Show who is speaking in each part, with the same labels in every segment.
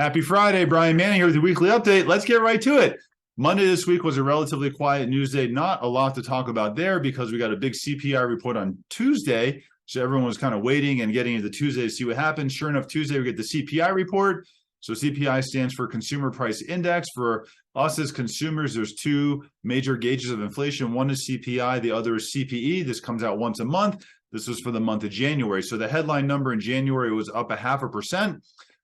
Speaker 1: Happy Friday, Brian Manning here with your weekly update. Let's get right to it. Monday this week was a relatively quiet news day. Not a lot to talk about there because we got a big CPI report on Tuesday. So everyone was kind of waiting and getting into Tuesday to see what happened. Sure enough, Tuesday we get the CPI report. So CPI stands for Consumer Price Index. For us as consumers, there's two major gauges of inflation. One is CPI, the other is CPE. This comes out once a month. This was for the month of January. So the headline number in January was up 0.5%.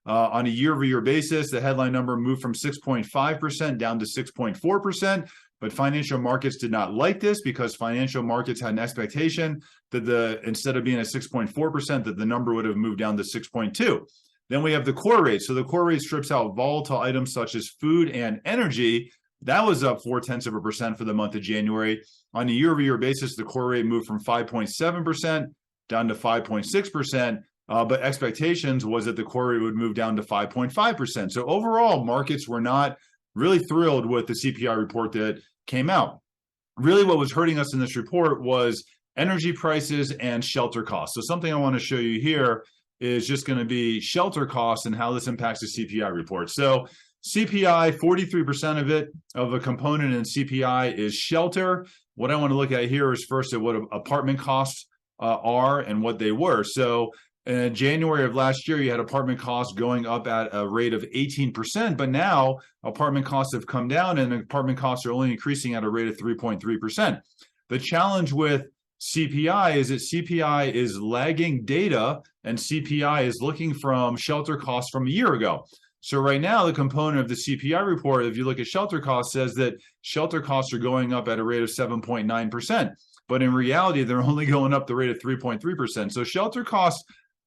Speaker 1: On a year-over-year basis, the headline number moved from 6.5% down to 6.4%. But financial markets did not like this because financial markets had an expectation that instead of being at 6.4%, that the number would have moved down to 6.2%. Then we have the core rate. So the core rate strips out volatile items such as food and energy. That was up 0.4% for the month of January. On a year-over-year basis, the core rate moved from 5.7% down to 5.6%. But expectations was that the core rate would move down to 5.5%. So overall, markets were not really thrilled with the CPI report that came out. Really what was hurting us in this report was energy prices and shelter costs. So something I want to show you here is just going to be shelter costs and how this impacts the CPI report. So CPI, 43% of it, of a component in CPI is shelter. What I want to look at here is first at what apartment costs are and what they were. So in January of last year, you had apartment costs going up at a rate of 18%, but now apartment costs have come down and apartment costs are only increasing at a rate of 3.3%. The challenge with CPI is that CPI is lagging data and CPI is looking from shelter costs from a year ago. So right now, the component of the CPI report, if you look at shelter costs, says that shelter costs are going up at a rate of 7.9%. But in reality, they're only going up the rate of 3.3%. So shelter costs,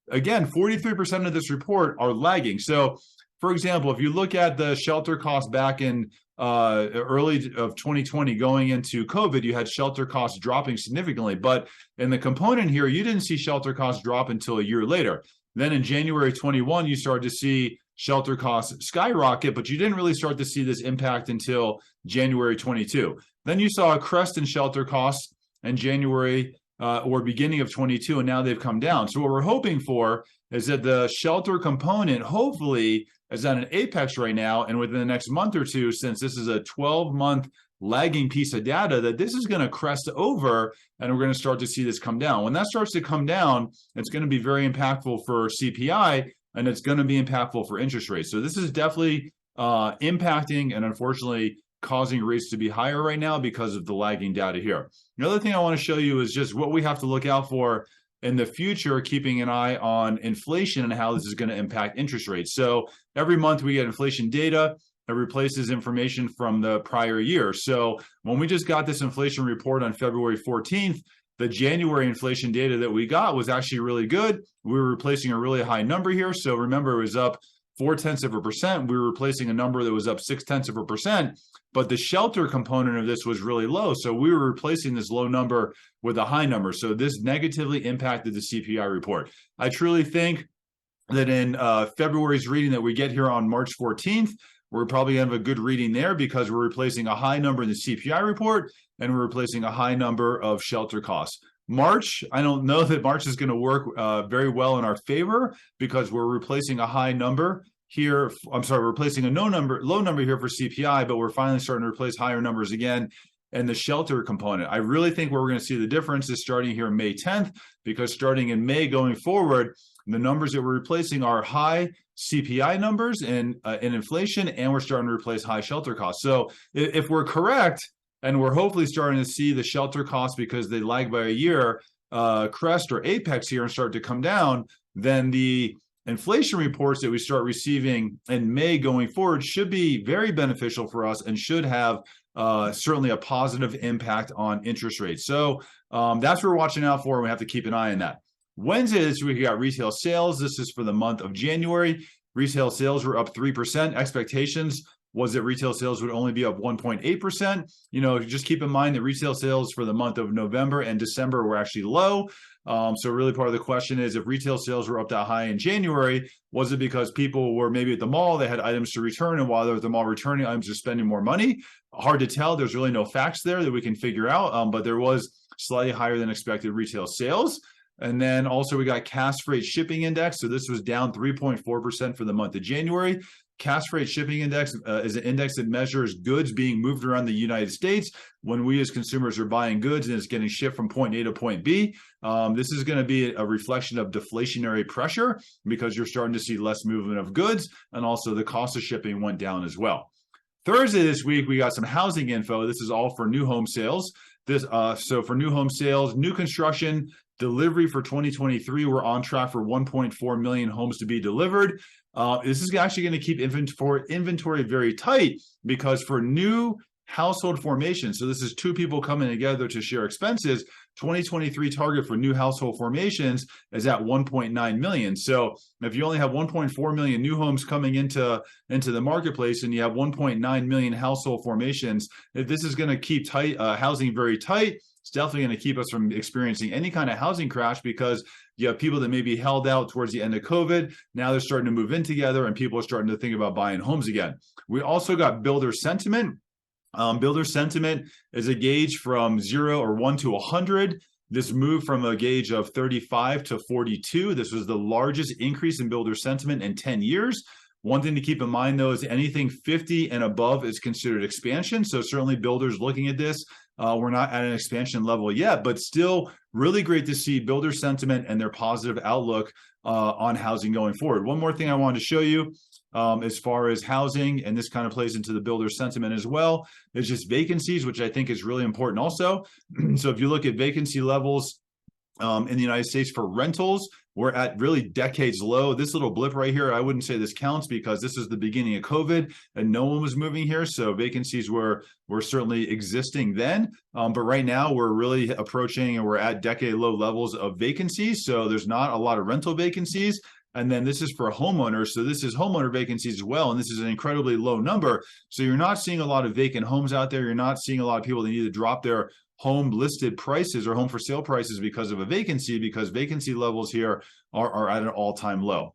Speaker 1: again, 43% of this report are lagging. So, for example, if you look at the shelter costs back in early of 2020 going into COVID, you had shelter costs dropping significantly. But in the component here, you didn't see shelter costs drop until a year later. Then in January 21, you started to see shelter costs skyrocket, but you didn't really start to see this impact until January 22. Then you saw a crest in shelter costs in January or beginning of 22, and now they've come down. So what we're hoping for is that the shelter component hopefully is at an apex right now, and within the next month or two, since this is a 12-month lagging piece of data, that this is going to crest over, and we're going to start to see this come down. When that starts to come down, it's going to be very impactful for CPI, and it's going to be impactful for interest rates. So this is definitely impacting and unfortunately causing rates to be higher right now because of the lagging data here. The other thing I want to show you is just what we have to look out for in the future, keeping an eye on inflation and how this is going to impact interest rates. So every month we get inflation data. It replaces information from the prior year. So when we just got this inflation report on February 14th, the January inflation data that we got was actually really good. We were replacing a really high number here. So remember, it was up 0.4%. We were replacing a number that was up 0.6%. But the shelter component of this was really low. So we were replacing this low number with a high number. So this negatively impacted the CPI report. I truly think that in February's reading that we get here on March 14th, we're probably going to have a good reading there because we're replacing a high number in the CPI report and we're replacing a high number of shelter costs. March, I don't know that March is going to work very well in our favor because we're replacing a high number here. I'm sorry, we're replacing a low number here for CPI, but we're finally starting to replace higher numbers again in the shelter component. I really think where we're going to see the difference is starting here May 10th, because starting in May going forward, the numbers that we're replacing are high CPI numbers in inflation, and we're starting to replace high shelter costs. So if we're correct, and we're hopefully starting to see the shelter costs because they lag by a year, crest or apex here and start to come down, then the inflation reports that we start receiving in May going forward should be very beneficial for us and should have certainly a positive impact on interest rates. So that's what we're watching out for, and we have to keep an eye on that. Wednesday this week, we got retail sales. This is for the month of January. Retail sales were up 3%. Expectations was that retail sales would only be up 1.8%. You know, just keep in mind that retail sales for the month of November and December were actually low. So really part of the question is, if retail sales were up that high in January, was it because people were maybe at the mall, they had items to return, and while they're at the mall returning items, are spending more money? Hard to tell. There's really no facts there that we can figure out, but there was slightly higher than expected retail sales. And then also we got Cass Freight Shipping Index. So this was down 3.4% for the month of January. Cash Freight Shipping Index is an index that measures goods being moved around the United States when we as consumers are buying goods and it's getting shipped from point A to point B. This is going to be a reflection of deflationary pressure because you're starting to see less movement of goods, and also the cost of shipping went down as well. Thursday this week, we got some housing info. This is all for new home sales. So for new home sales, new construction, delivery for 2023, we're on track for 1.4 million homes to be delivered. This is actually going to keep inventory very tight because for new household formation, so this is two people coming together to share expenses, 2023 target for new household formations is at 1.9 million. So if you only have 1.4 million new homes coming into the marketplace and you have 1.9 million household formations, this is going to keep housing very tight. It's definitely going to keep us from experiencing any kind of housing crash because you have people that maybe held out towards the end of COVID. Now they're starting to move in together and people are starting to think about buying homes again. We also got builder sentiment. Builder sentiment is a gauge from 0 or 1 to 100. This moved from a gauge of 35 to 42. This was the largest increase in builder sentiment in 10 years. One thing to keep in mind, though, is anything 50 and above is considered expansion. So certainly builders looking at this, we're not at an expansion level yet, but still really great to see builder sentiment and their positive outlook on housing going forward. One more thing I wanted to show you as far as housing, and this kind of plays into the builder sentiment as well, is just vacancies, which I think is really important also. So if you look at vacancy levels in the United States for rentals, we're at really decades low. This little blip right here, I wouldn't say this counts because this is the beginning of COVID and no one was moving here. So vacancies were certainly existing then. But right now we're really approaching and we're at decade low levels of vacancies. So there's not a lot of rental vacancies. And then this is for homeowners. So this is homeowner vacancies as well. And this is an incredibly low number. So you're not seeing a lot of vacant homes out there. You're not seeing a lot of people that need to drop their home listed prices or home for sale prices because of a vacancy, because vacancy levels here are at an all-time low.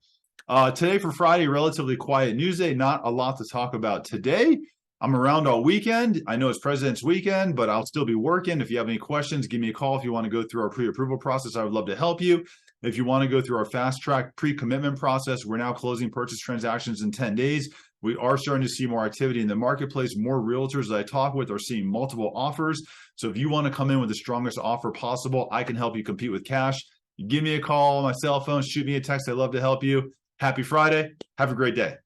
Speaker 1: Today for Friday, relatively quiet news day, not a lot to talk about today. I'm around all weekend. I know it's President's Weekend, but I'll still be working. If you have any questions, give me a call. If you want to go through our pre-approval process, I would love to help you. If you want to go through our fast track pre-commitment process, we're now closing purchase transactions in 10 days. We are starting to see more activity in the marketplace. More realtors that I talk with are seeing multiple offers. So if you want to come in with the strongest offer possible, I can help you compete with cash. Give me a call on my cell phone, shoot me a text. I'd love to help you. Happy Friday. Have a great day.